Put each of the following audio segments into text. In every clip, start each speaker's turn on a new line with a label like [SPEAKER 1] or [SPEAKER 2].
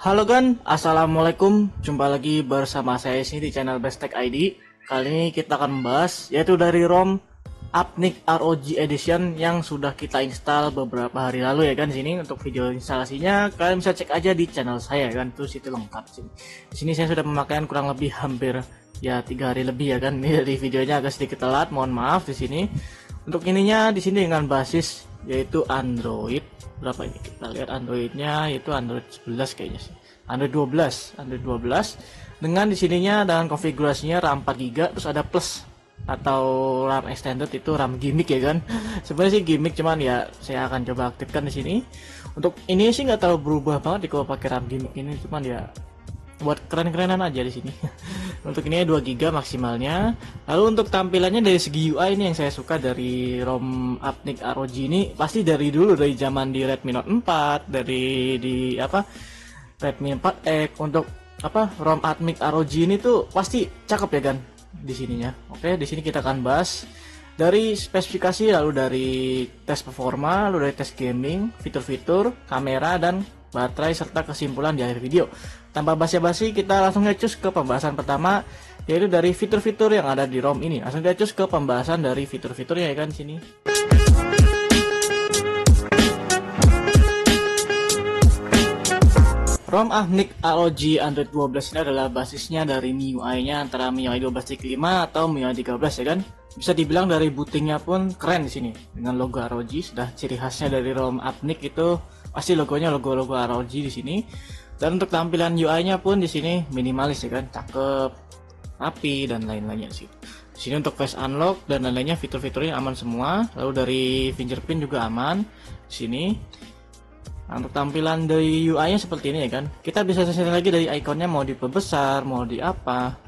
[SPEAKER 1] Halo kan, assalamualaikum. Jumpa lagi bersama saya sini di channel Bestek ID. Kali ini kita akan membahas yaitu dari ROM Apnic ROG Edition yang sudah kita install beberapa hari lalu ya kan. Di sini untuk video instalasinya kalian bisa cek aja di channel saya kan, terus itu lengkap sini. Di sini saya sudah pemakaian kurang lebih hampir ya 3 hari lebih ya kan. Ini dari videonya agak sedikit telat, mohon maaf di sini. Untuk ininya di sini dengan basis yaitu Android berapa ini, kita lihat Androidnya yaitu Android 11 kayaknya sih, Android 12 dengan di sininya dengan konfigurasinya RAM 4 GB, terus ada plus atau RAM extended, itu RAM gimmick ya kan. Sebenarnya sih gimmick, cuman ya saya akan coba aktifkan di sini. Untuk ini sih nggak terlalu berubah banget kalau pakai RAM gimmick ini, cuman ya buat keren-kerenan aja di sini. Untuk ini 2 GB maksimalnya. Lalu untuk tampilannya dari segi UI ini yang saya suka dari ROM Apnic ROG ini, pasti dari dulu dari zaman di Redmi Note 4, dari di apa Redmi 4X. Untuk apa ROM Apnic ROG ini tuh pasti cakep ya kan di sininya. Oke, di sini kita akan bahas dari spesifikasi, lalu dari tes performa, lalu dari tes gaming, fitur-fitur, kamera dan baterai, serta kesimpulan di akhir video. Tanpa basa-basi, kita langsung ngecus ke pembahasan pertama, yaitu dari fitur-fitur yang ada di ROM ini. Langsung ngecus ke pembahasan dari fitur-fiturnya ya kan sini. ROM Apnic ROG Android 12 ini adalah basisnya dari MIUI-nya antara MIUI 12.5 atau MIUI 13 ya kan. Bisa dibilang dari bootingnya pun keren di sini dengan logo ROG. Sudah ciri khasnya dari ROM Apnic itu pasti logonya logo-logo ROG di sini. Dan untuk tampilan UI-nya pun di sini minimalis ya kan, cakep, rapi dan lain-lainnya sih. Di sini untuk face unlock dan lain-lainnya fitur-fiturnya aman semua. Lalu dari fingerprint juga aman di sini. Nah, untuk tampilan dari UI-nya seperti ini ya kan. Kita bisa setting lagi dari ikonnya, mau diperbesar, mau di apa.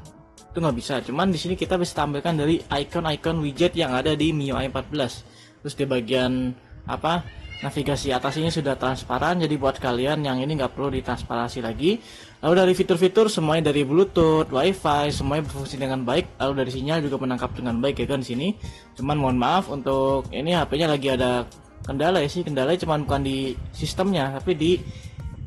[SPEAKER 1] Itu nggak bisa. Cuman di sini kita bisa tampilkan dari icon-icon widget yang ada di MIUI 14. Terus di bagian apa? Navigasi atas ini sudah transparan, jadi buat kalian yang ini nggak perlu ditransparasi lagi. Lalu dari fitur-fitur semuanya dari Bluetooth, WiFi, semuanya berfungsi dengan baik. Lalu dari sinyal juga menangkap dengan baik ya kan di sini. Cuman mohon maaf untuk ini HP-nya lagi ada kendala ya sih. Kendalanya cuman bukan di sistemnya, tapi di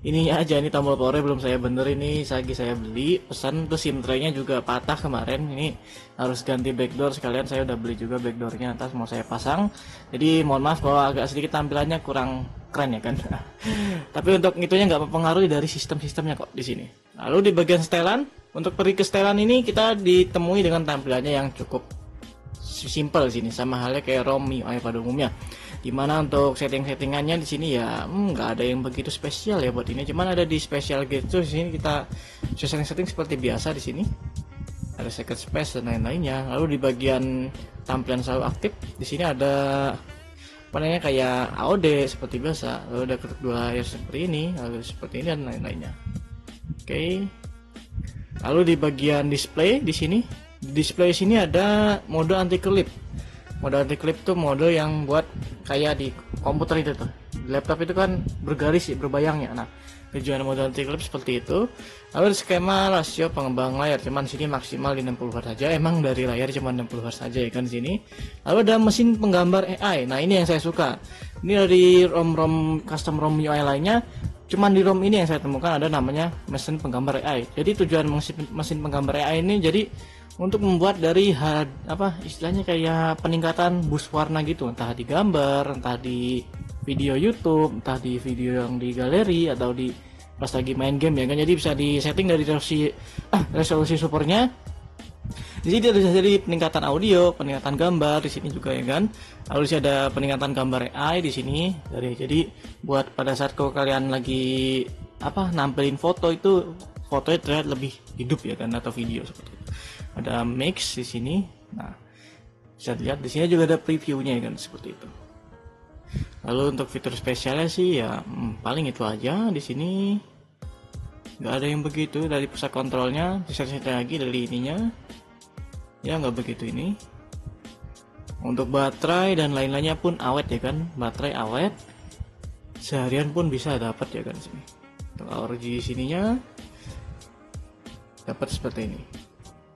[SPEAKER 1] ininya aja. Ini tombol power belum saya bener, ini lagi saya beli pesan, terus SIM tray-nya juga patah kemarin. Ini harus ganti backdoor sekalian, saya udah beli juga backdoornya, atas mau saya pasang. Jadi mohon maaf kalau agak sedikit tampilannya kurang keren ya kan. Tapi untuk itunya nggak mempengaruhi dari sistem-sistemnya kok di sini. Lalu di bagian setelan, untuk pergi ke setelan ini kita ditemui dengan tampilannya yang cukup simple sini, sama halnya kayak ROM MIUI pada umumnya. Dimana untuk setting-settingannya di sini ya nggak ada yang begitu spesial ya buat ini. Cuman ada di special gitu di sini kita setting seperti biasa di sini. Ada second space dan lain-lainnya. Lalu di bagian tampilan selalu aktif di sini ada apa namanya kayak AOD seperti biasa. Lalu ada ketuk dua layar seperti ini, lalu seperti ini dan lain-lainnya. Oke. Lalu di bagian display di sini, di display sini ada mode anti clip. Mode anti clip tuh mode yang buat kayak di komputer itu tuh. Di laptop itu kan bergaris berbayang ya. Nah, tujuan mode anti clip seperti itu. Lalu skema rasio pengembang layar, cuman sini maksimal di 60 Hz saja. Emang dari layar cuma 60 Hz saja ya kan di sini. Lalu ada mesin penggambar AI. Nah, ini yang saya suka. Ini dari ROM custom ROM UI lainnya, cuman di ROM ini yang saya temukan ada namanya mesin penggambar AI. Jadi tujuan mesin penggambar AI ini jadi untuk membuat dari apa istilahnya kayak peningkatan boost warna gitu, entah di gambar, entah di video YouTube, entah di video yang di galeri atau di pas lagi main game ya kan. Jadi bisa di setting dari resolusi supernya. Di sini bisa jadi peningkatan audio, peningkatan gambar di sini juga ya kan. Lalu di sini ada peningkatan gambar AI di sini. Jadi buat pada saat kalau kalian lagi apa nampilin foto itu fotonya terlihat lebih hidup ya kan, atau video seperti itu. Ada mix di sini. Nah, bisa dilihat di sini juga ada previewnya ya kan seperti itu. Lalu untuk fitur spesialnya sih ya paling itu aja di sini. Nggak ada yang begitu dari pusat kontrolnya. Bisa lagi dari ininya. Ya nggak begitu ini. Untuk baterai dan lain-lainnya pun awet ya kan. Baterai awet. Seharian pun bisa dapat ya kan sini. Untuk ROG sininya dapat seperti ini.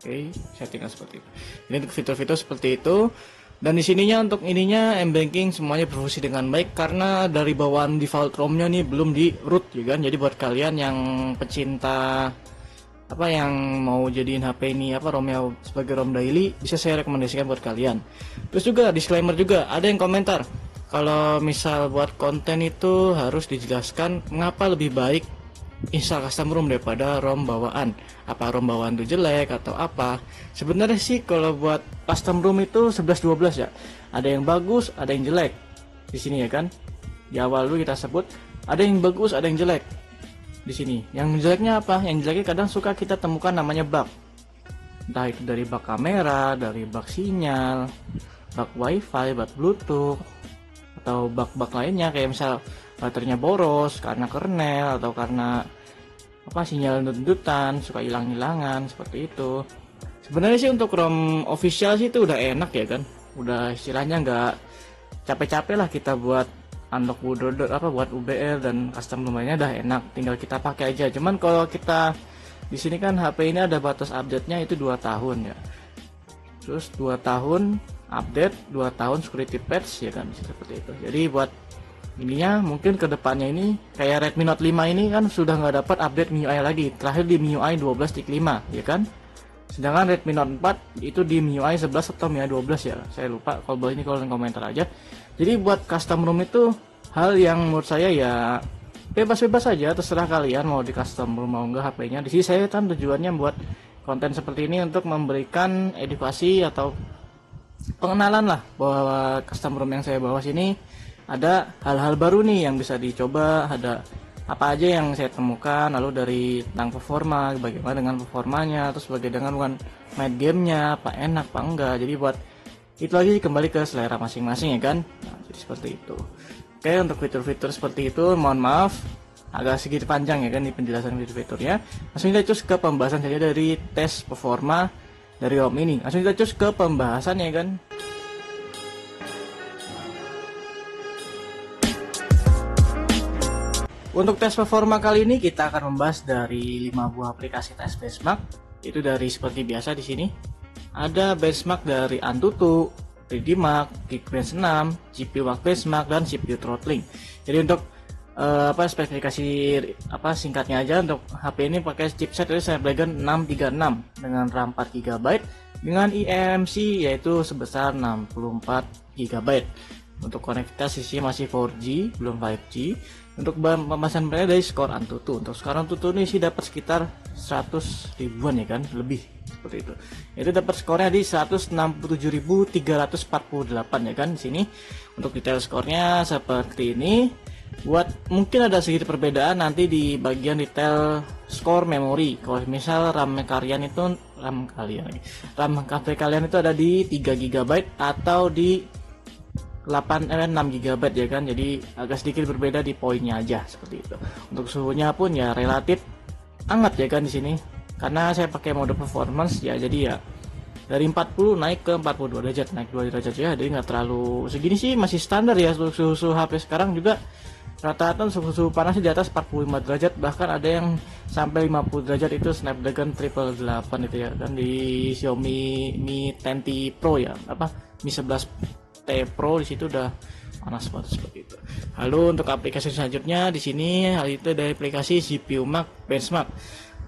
[SPEAKER 1] Oke, settingan seperti itu. Ini untuk fitur-fitur seperti itu. Dan di sininya untuk ininya M-Banking semuanya berfungsi dengan baik karena dari bawaan default ROM-nya nih belum di root ya kan. Jadi buat kalian yang pecinta yang mau jadiin HP ini ROM-nya sebagai ROM daily, bisa saya rekomendasikan buat kalian. Terus juga disclaimer juga, ada yang komentar kalau misal buat konten itu harus dijelaskan mengapa lebih baik install custom ROM daripada ROM bawaan. Apa ROM bawaan itu jelek atau apa? Sebenarnya sih kalau buat custom ROM itu 11-12 ya. Ada yang bagus, ada yang jelek. Di sini ya kan. Di awal dulu kita sebut ada yang bagus, ada yang jelek. Di sini. Yang jeleknya apa? Yang jeleknya kadang suka kita temukan namanya bug. Entah itu dari bug kamera, dari bug sinyal, bug wifi, bug bluetooth, atau bug-bug lainnya kayak misal baterainya boros karena kernel atau karena sinyal nuntutan suka hilang-hilangan seperti itu. Sebenarnya sih untuk ROM official sih itu udah enak ya kan, udah istilahnya nggak capek-capek lah kita buat unlock bootloader buat UBL dan custom ROM-nya udah enak, tinggal kita pakai aja. Cuman kalau kita di sini kan HP ini ada batas update-nya itu 2 tahun ya. Terus 2 tahun update, 2 tahun security patch ya kan, seperti itu. Jadi buat ininya mungkin kedepannya ini kayak Redmi Note 5 ini kan sudah nggak dapat update MIUI lagi, terakhir di MIUI 12.5 ya kan. Sedangkan Redmi Note 4 itu di MIUI 11 atau MIUI 12 ya, saya lupa. Kalau boleh ini kalian komentar aja. Jadi buat custom ROM itu hal yang menurut saya ya bebas-bebas aja, terserah kalian mau di custom ROM mau enggak HP-nya. Di sini saya kan tujuannya buat konten seperti ini untuk memberikan edukasi atau pengenalan lah bahwa custom ROM yang saya bawa sini ada hal-hal baru nih yang bisa dicoba, ada apa aja yang saya temukan, lalu dari tentang performa, bagaimana dengan performanya, terus bagaimana dengan main gamenya, apa enak, apa enggak. Jadi buat itu lagi kembali ke selera masing-masing ya kan. Nah, jadi seperti itu. Oke, untuk fitur-fitur seperti itu, mohon maaf agak sedikit panjang ya kan di penjelasan fitur-fiturnya. Langsung kita cus ke pembahasan saja dari tes performa dari ROM ini. Langsung kita cus ke pembahasannya ya kan. Untuk tes performa kali ini kita akan membahas dari 5 buah aplikasi tes benchmark. Itu dari seperti biasa di sini. Ada benchmark dari Antutu, 3D Mark, Geekbench 6, GPU Mark Benchmark dan CPU throttling. Jadi untuk spesifikasi singkatnya aja, untuk HP ini pakai chipset dari Snapdragon 636 dengan RAM 4 GB dengan eMMC yaitu sebesar 64 GB. Untuk konektivitas sisinya masih 4G belum 5G. Untuk pemasangan berada dari skor Antutu. Untuk skor Antutu ini sih dapat sekitar 100 ribuan ya kan, lebih seperti itu. Itu dapat skornya di 167.348 ya kan di sini. Untuk detail skornya seperti ini. Buat mungkin ada sedikit perbedaan nanti di bagian detail skor memori. Kalau misal RAM kalian itu RAM HP kalian itu ada di 3 GB atau di 6 GB ya kan, jadi agak sedikit berbeda di poinnya aja seperti itu. Untuk suhunya pun ya relatif hangat ya kan di sini, karena saya pakai mode performance ya, jadi ya dari 40 naik ke 42 derajat, naik 2 derajat ya, jadi nggak terlalu segini sih, masih standar ya. Suhu HP sekarang juga rata-rata suhu panasnya di atas 45 derajat, bahkan ada yang sampai 50 derajat. Itu Snapdragon 888 itu ya, dan di Xiaomi Mi 10T Pro ya, Mi 11 Pro di situ udah panas banget seperti itu. Lalu untuk aplikasi selanjutnya di sini, hal itu dari aplikasi GPU Max Benchmark.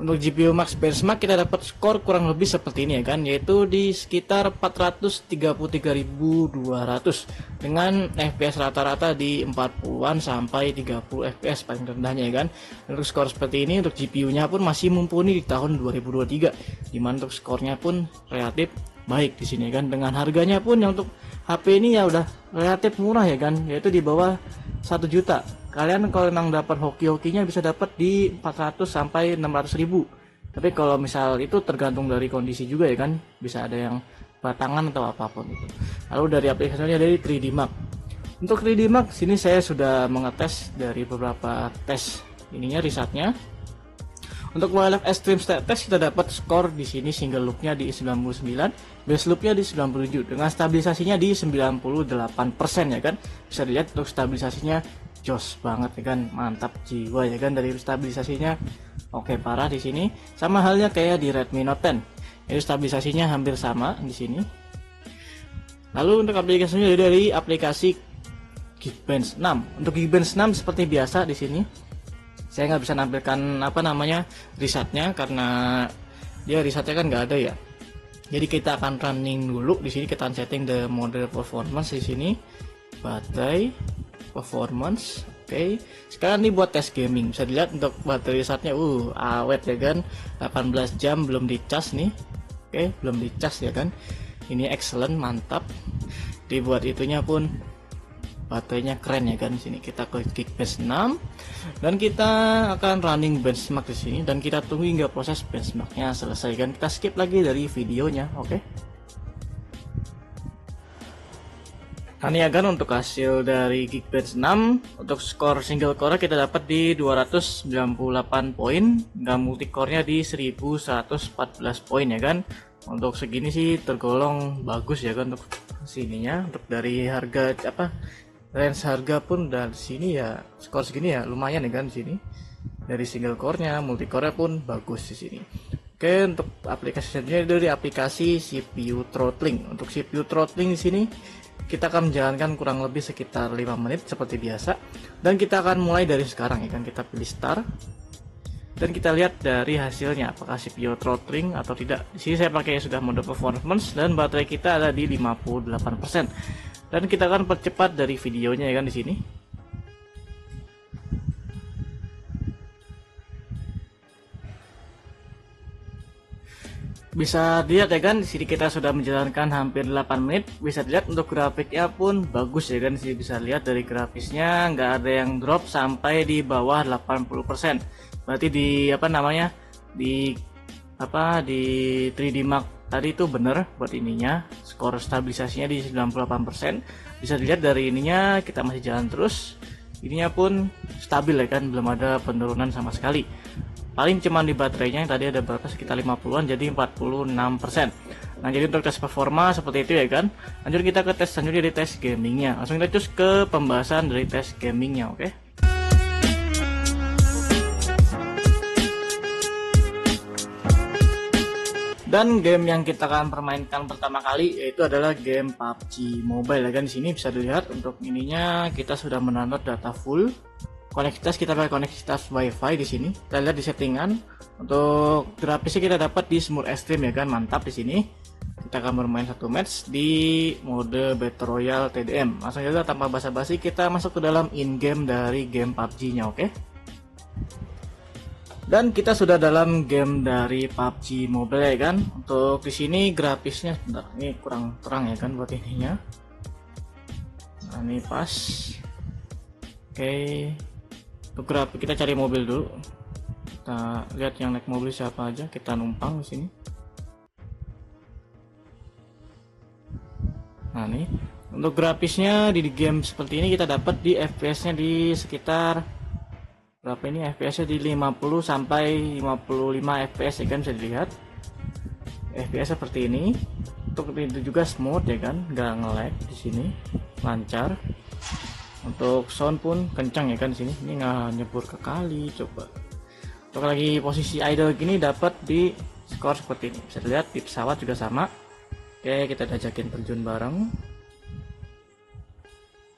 [SPEAKER 1] Untuk GPU Max Benchmark kita dapat skor kurang lebih seperti ini ya kan, yaitu di sekitar 433.200 dengan FPS rata-rata di 40-an sampai 30 FPS paling rendahnya ya kan. Untuk skor seperti ini, untuk GPU-nya pun masih mumpuni di tahun 2023, dimana untuk skornya pun relatif baik di sini kan. Dengan harganya pun yang untuk HP ini ya udah relatif murah ya kan, yaitu di bawah 1 juta. Kalian kalau memang dapat hoki-hokinya bisa dapat di 400 sampai 600 ribu. Tapi kalau misal itu tergantung dari kondisi juga ya kan, bisa ada yang batangan atau apapun itu. Lalu dari aplikasinya dari 3D Mark. Untuk 3D Mark sini saya sudah mengetes dari beberapa tes ininya, risetnya. Untuk wildlife extreme state test kita dapat skor di sini single loopnya di 99, base loopnya di 97 dengan stabilisasinya di 98% ya kan. Bisa dilihat untuk stabilisasinya jos banget ya kan, mantap jiwa ya kan dari stabilisasinya. Oke, parah di sini. Sama halnya kayak di Redmi Note 10. Ini stabilisasinya hampir sama di sini. Lalu untuk aplikasinya dari aplikasi Geekbench 6. Untuk Geekbench 6 seperti biasa di sini saya nggak bisa nampilkan apa namanya risetnya karena dia risetnya kan nggak ada ya. Jadi kita akan running dulu di sini, kita akan setting the model performance di sini, baterai performance. Oke, sekarang ini buat tes gaming. Bisa dilihat untuk baterai risetnya awet ya kan, 18 jam belum dicas nih. Oke, belum dicas ya kan. Ini excellent, mantap. Dibuat itunya pun baterainya keren ya kan. Sini kita ke Geekbench 6 dan kita akan running benchmark di sini dan kita tunggu hingga proses benchmarknya selesai kan. Kita skip lagi dari videonya. Oke. Nah, ini ya kan untuk hasil dari Geekbench 6. Untuk skor single core kita dapat di 298 poin dan multicore-nya di 1114 poin ya kan. Untuk segini sih tergolong bagus ya kan untuk sininya. Untuk dari harga range harga pun dari sini ya skor segini ya lumayan ya kan di sini. Dari single core-nya, multicore-nya pun bagus di sini. Oke, untuk aplikasi selanjutnya dari aplikasi CPU throttling. Untuk CPU throttling di sini kita akan menjalankan kurang lebih sekitar 5 menit seperti biasa. Dan kita akan mulai dari sekarang ya kan. Kita pilih start. Dan kita lihat dari hasilnya apakah CPU throttling atau tidak. Di sini saya pakai sudah mode performance dan baterai kita ada di 58%. Dan kita akan percepat dari videonya ya kan di sini. Bisa dilihat ya kan di sini kita sudah menjalankan hampir 8 menit. Bisa dilihat untuk grafiknya pun bagus ya kan. Di sini bisa lihat dari grafisnya nggak ada yang drop sampai di bawah 80%. Berarti di di 3D Mark tadi itu bener buat ininya, skor stabilisasinya di 98%. Bisa dilihat dari ininya kita masih jalan terus, ininya pun stabil ya kan, belum ada penurunan sama sekali. Paling cuman di baterainya yang tadi ada berapa, sekitar 50-an jadi 46%. Nah, jadi untuk tes performa seperti itu ya kan. Lanjut kita ke tes selanjutnya di tes gamingnya. Langsung kita cus ke pembahasan dari tes gamingnya. Oke. Dan game yang kita akan permainkan pertama kali yaitu adalah game PUBG Mobile. Dan di sini bisa dilihat untuk ininya kita sudah mendownload data full. Koneksitas kita pakai koneksitas WiFi di sini. Kita lihat di settingan. Untuk grafisnya kita dapat di Smooth Extreme ya kan, mantap di sini. Kita akan bermain satu match di mode Battle Royale TDM. Langsung saja tanpa basa-basi kita masuk ke dalam in-game dari game PUBG-nya, oke? Dan kita sudah dalam game dari PUBG Mobile ya kan. Untuk di sini grafisnya sebentar, ini kurang terang ya kan buat ininya. Nah, ini pas. Oke. Untuk grafik kita cari mobil dulu. Kita lihat yang naik mobil siapa aja, kita numpang di sini. Nah, nih. Untuk grafisnya di game seperti ini kita dapat di FPS-nya di sekitar berapa ini, FPS-nya di 50 sampai 55 FPS ya kan, bisa dilihat FPS seperti ini. Untuk itu juga smooth ya kan, nggak nge-lag di sini, lancar. Untuk sound pun kencang ya kan di sini, ini nggak nyebur ke kali. Coba untuk lagi posisi idle gini dapat di skor seperti ini, bisa dilihat di pesawat juga sama. Oke, kita ajakin terjun bareng,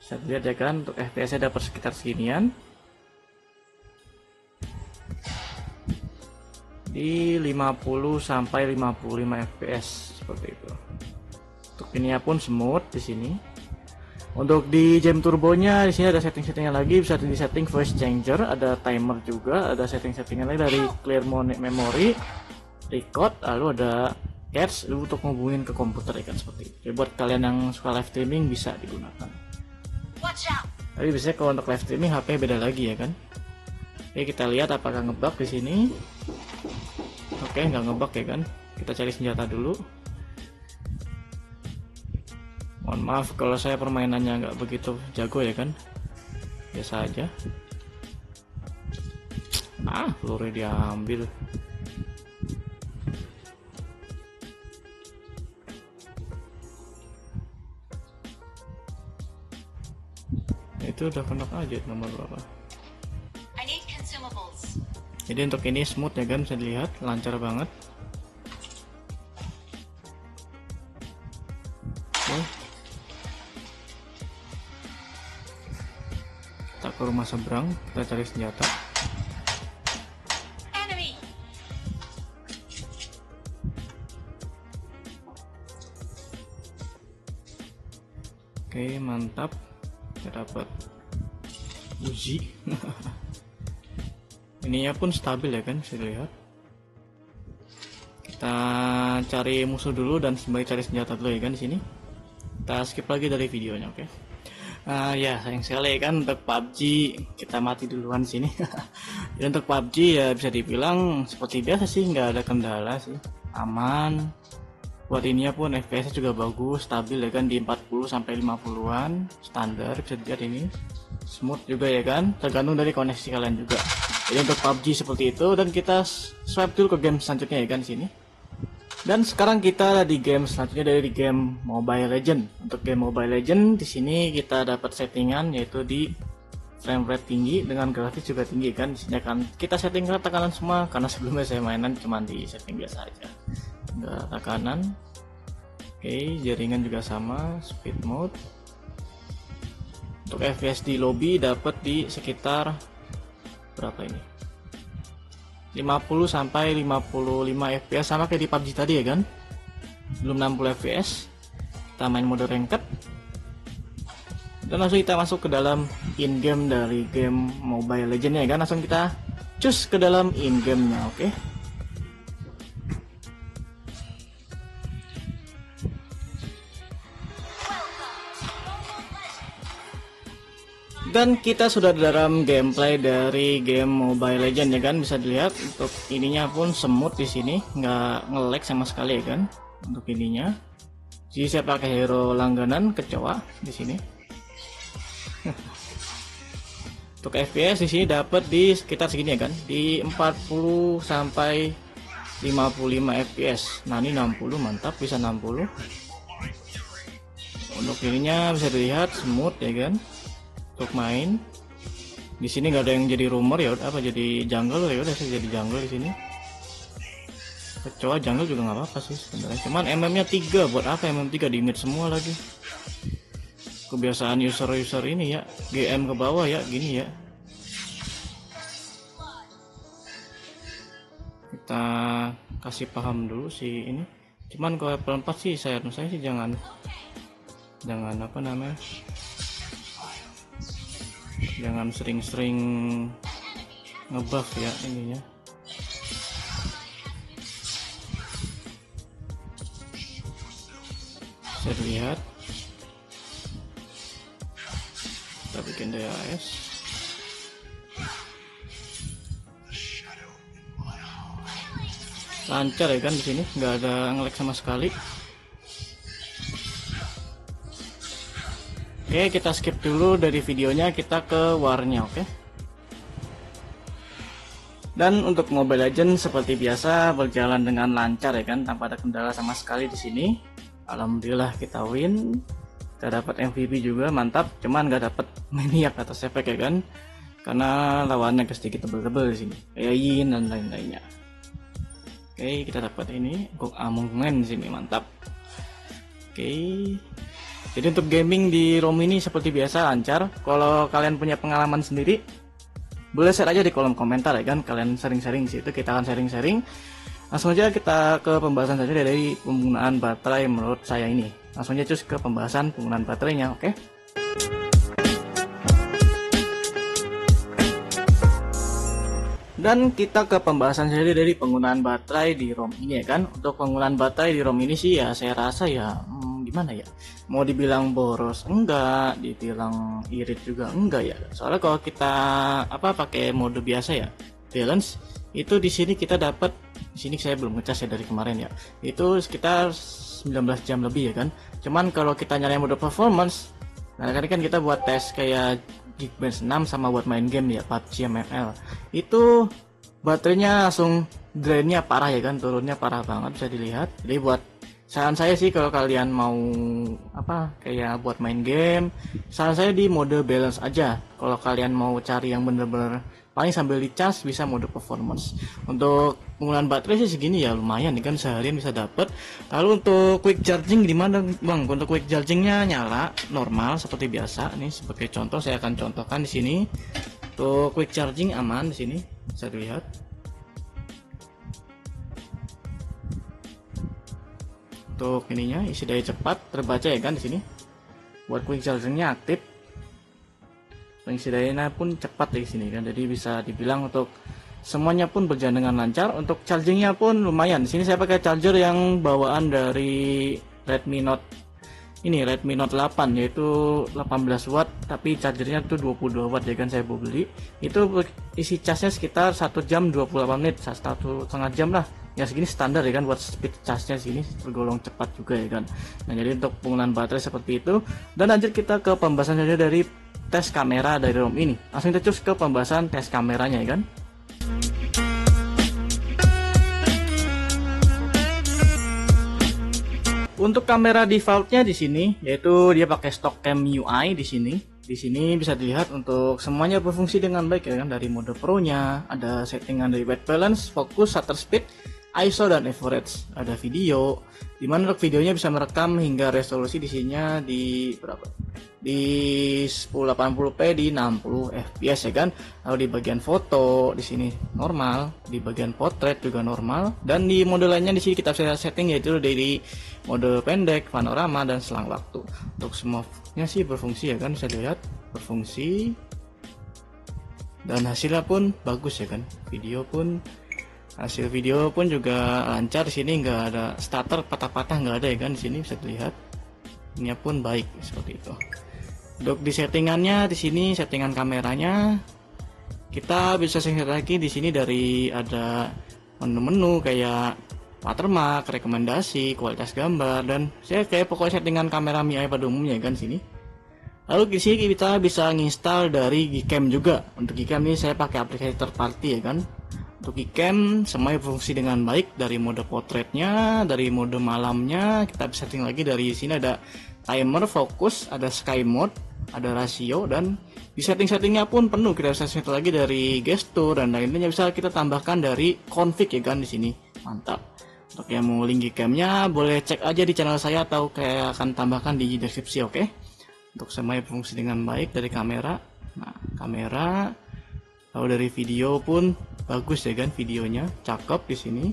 [SPEAKER 1] bisa dilihat ya kan, untuk FPS-nya dapat sekitar seginian. Di 50 sampai 55 fps seperti itu. Untuk ininya pun smooth di sini. Untuk di jam turbonya di sini ada setting-settingnya lagi, bisa di setting voice changer, ada timer juga, ada setting-settingnya lagi dari clear memory, record, lalu ada cache untuk menghubungin ke komputer ya kan, seperti itu. Jadi buat kalian yang suka live streaming bisa digunakan. Tapi biasanya kalau untuk live streaming HP beda lagi ya kan. Oke, kita lihat apakah ngebug di sini. Oke, nggak ngebug ya kan. Kita cari senjata dulu. Mohon maaf kalau saya permainannya nggak begitu jago ya kan. Biasa aja. Peluru diambil. Itu udah kena aja nomor berapa. Jadi untuk ini smooth ya kan, bisa dilihat lancar banget. Oke. kita ke rumah seberang, kita cari senjata. Oke, mantap, kita dapat Uzi. Ininya pun stabil ya kan, bisa dilihat. Kita cari musuh dulu dan sembari cari senjata dulu ya kan di sini. Kita skip lagi dari videonya, oke. Ya sayang sekali kan untuk PUBG kita mati duluan sini. Jadi untuk PUBG ya bisa dibilang seperti biasa sih, nggak ada kendala sih, aman. Buat ininya pun FPS juga bagus, stabil ya kan di 40 sampai 50-an standar, bisa dilihat ini. Smooth juga ya kan, tergantung dari koneksi kalian juga. Jadi untuk PUBG seperti itu, dan kita swipe dulu ke game selanjutnya ya kan di sini. Dan sekarang kita di game selanjutnya dari game Mobile Legend. Untuk game Mobile Legend di sini kita dapat settingan yaitu di frame rate tinggi dengan grafis juga tinggi kan. Di sini kan kita setting tekanan semua karena sebelumnya saya mainan cuma di setting biasa aja. Enggak tekanan. Oke, jaringan juga sama, speed mode. Untuk FPS di lobby dapat di sekitar berapa ini? 50 sampai 55 FPS, sama kayak di PUBG tadi ya kan. Belum 60 FPS. Kita main mode ranked. Dan langsung kita masuk ke dalam in-game dari game Mobile Legends ya kan. Langsung kita cus ke dalam in-game-nya, oke. Dan kita sudah dalam gameplay dari game Mobile Legends ya kan, bisa dilihat untuk ininya pun semut di sini, nggak nge-lag sama sekali ya kan untuk ininya. Jadi saya pakai hero langganan kecoa di sini. Untuk FPS di sini dapat di sekitar segini ya kan, di 40 sampai 55 FPS. Nah ini 60, mantap, bisa 60. Untuk ininya bisa dilihat smooth ya kan. Untuk main di sini nggak ada yang jadi rumor ya, apa jadi jungle ya udah, saya jadi jungle di sini. Kecoa jungle juga nggak apa-apa sih sebenarnya, cuman MM-nya 3, buat apa MM 3 di mid semua lagi. Kebiasaan user ini ya, GM ke bawah ya gini ya. Kita kasih paham dulu sih ini, cuman kalau level 4 sih saya sih jangan apa namanya, jangan sering-sering ngebuff ya ininya. Bisa dilihat kita bikin DAS. Lancar ya kan di sini, nggak ada nge-lag sama sekali. Oke, kita skip dulu dari videonya, kita ke warnya, oke. Dan untuk Mobile Legends seperti biasa berjalan dengan lancar ya kan, tanpa ada kendala sama sekali di sini. Alhamdulillah kita win, kita dapat MVP juga, mantap. Cuman nggak dapat maniak atau efek ya kan, karena lawannya sedikit tebel-tebel di sini, kayak Yin dan lain-lainnya. Oke, kita dapat ini kok Amongen di sini, mantap. Oke. Jadi untuk gaming di ROM ini seperti biasa lancar. Kalau kalian punya pengalaman sendiri, boleh share aja di kolom komentar ya kan. Kalian sharing-sharing di situ, kita akan sharing-sharing. Langsung aja kita ke pembahasan saja dari penggunaan baterai menurut saya ini. Langsung aja cus ke pembahasan penggunaan baterainya, oke? Dan kita ke pembahasan saja dari penggunaan baterai di ROM ini ya kan. Untuk penggunaan baterai di ROM ini sih ya saya rasa ya gimana ya, mau dibilang boros enggak, dibilang irit juga enggak ya. Soalnya kalau kita pakai mode biasa ya, balance itu di sini kita dapat, di sini saya belum ngecas ya dari kemarin ya, itu sekitar 19 jam lebih ya kan. Cuman kalau kita nyari mode performance, nah kan kita buat tes kayak Geekbench 6 sama buat main game ya, PUBG ML, itu baterainya langsung drainnya parah ya kan, turunnya parah banget bisa dilihat. Jadi buat Saran saya sih kalau kalian mau kayak buat main game, saran saya di mode balance aja. Kalau kalian mau cari yang bener-bener paling sambil dicas, bisa mode performance. Untuk penggunaan baterai sih segini ya lumayan nih kan, seharian bisa dapet. Lalu untuk quick charging gimana bang? Untuk quick chargingnya nyala normal seperti biasa. Nih sebagai contoh saya akan contohkan di sini. Untuk quick charging aman di sini bisa dilihat. Untuk ininya isi daya cepat terbaca ya kan di sini. Buat quick chargingnya aktif. Isi dayanya pun cepat di sini kan, jadi bisa dibilang untuk semuanya pun berjalan dengan lancar. Untuk chargingnya pun lumayan. Di sini saya pakai charger yang bawaan dari Redmi Note 8, yaitu 18 watt, tapi chargernya tuh 22 watt ya kan, saya beli. Itu isi casnya sekitar 1 jam 28 menit, 1,5 jam lah. Ya segini standar ya kan buat speed charge-nya, sini tergolong cepat juga ya kan. Nah, jadi untuk penggunaan baterai seperti itu. Dan lanjut kita ke pembahasan saja dari tes kamera dari ROM ini. Langsung kita cus ke pembahasan tes kameranya ya kan. Untuk kamera defaultnya di sini, yaitu dia pakai stock cam UI di sini. Di sini bisa dilihat untuk semuanya berfungsi dengan baik ya kan, dari mode pro-nya, ada settingan dari white balance, fokus, shutter speed, ISO dan average, ada video. Dimana untuk videonya bisa merekam hingga resolusi di sininya di berapa? Di 1080p di 60 fps ya kan. Lalu di bagian foto di sini normal, di bagian potret juga normal, dan di mode lainnya di sini kita bisa setting yaitu dari mode pendek, panorama dan selang waktu. Untuk semuanya sih berfungsi ya kan, bisa dilihat berfungsi dan hasilnya pun bagus ya kan. Hasil video pun juga lancar. Di sini nggak ada stutter, patah-patah nggak ada ya kan, di sini bisa dilihat. Ini pun baik seperti itu. Untuk di settingannya di sini settingan kameranya kita bisa setting lagi di sini, dari ada menu-menu kayak watermark, rekomendasi, kualitas gambar, dan saya kayak pokoknya settingan kamera MIUI pada umumnya kan sini. Lalu di sini kita bisa nginstal dari Gcam juga. Untuk Gcam ini saya pakai aplikasi third party ya kan. Untuk Gcam semuanya berfungsi dengan baik, dari mode potretnya, dari mode malamnya, kita bisa setting lagi dari sini ada timer, fokus, ada sky mode, ada rasio, dan di setting-settingnya pun penuh. Kita bisa setting lagi dari gestur dan lainnya, bisa kita tambahkan dari config ya kan di sini. Mantap. Untuk yang mau link Gcam-nya boleh cek aja di channel saya atau kayak akan tambahkan di deskripsi, oke? Untuk semuanya berfungsi dengan baik dari kamera. Nah, kamera lalu dari video pun bagus ya kan, videonya cakep di sini,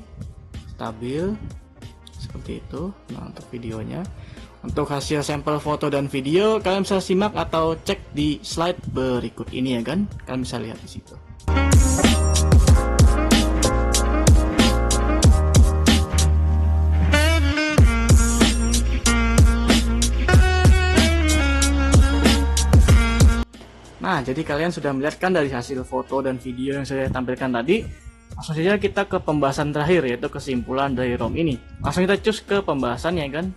[SPEAKER 1] stabil seperti itu. Nah, untuk videonya, untuk hasil sampel foto dan video kalian bisa simak atau cek di slide berikut ini ya kan, kalian bisa lihat di situ. Nah, jadi kalian sudah melihat kan dari hasil foto dan video yang saya tampilkan tadi. Langsung saja kita ke pembahasan terakhir, yaitu kesimpulan dari ROM ini. Langsung kita cus ke pembahasan ya kan.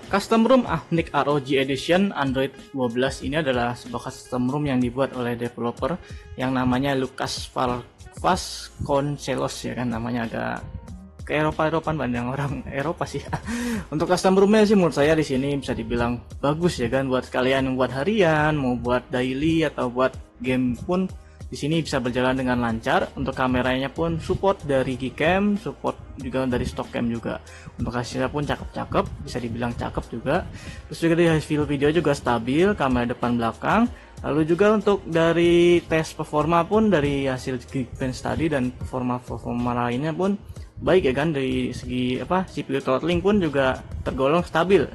[SPEAKER 1] Custom ROM Ahmnik ROG Edition Android 12 ini adalah sebuah custom ROM yang dibuat oleh developer yang namanya Lucas Vasconcelos ya kan, namanya agak ke Eropa-Eropaan, banyak orang Eropa sih. Untuk custom ROM-nya sih menurut saya di sini bisa dibilang bagus ya kan, buat kalian yang buat harian, mau buat daily atau buat game pun di sini bisa berjalan dengan lancar. Untuk kameranya pun support dari Gcam, support juga dari stock cam juga. Untuk hasilnya pun cakep-cakep, bisa dibilang cakep juga. Terus juga dari hasil video juga stabil, kamera depan belakang. Lalu juga untuk dari tes performa pun dari hasil Geekbench tadi dan performa lainnya pun baik ya kan. Dari segi CPU throttling pun juga tergolong stabil,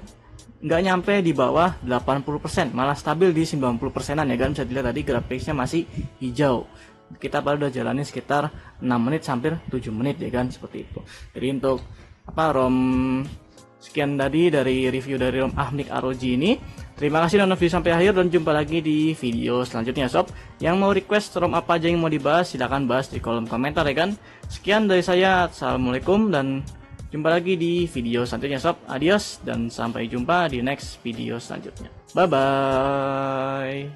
[SPEAKER 1] nggak nyampe di bawah 80%, malah stabil di 90%an ya kan. Bisa dilihat tadi grafiknya masih hijau, kita baru udah jalanin sekitar 6 menit hampir 7 menit ya kan, seperti itu. Jadi untuk ROM sekian tadi dari review dari ROM Ahmnik ROG ini. Terima kasih udah nonton sampai akhir, dan jumpa lagi di video selanjutnya sob. Yang mau request ROM apa aja yang mau dibahas silahkan bahas di kolom komentar ya kan. Sekian dari saya, assalamualaikum, dan jumpa lagi di video selanjutnya sob. Adios dan sampai jumpa di next video selanjutnya. Bye bye.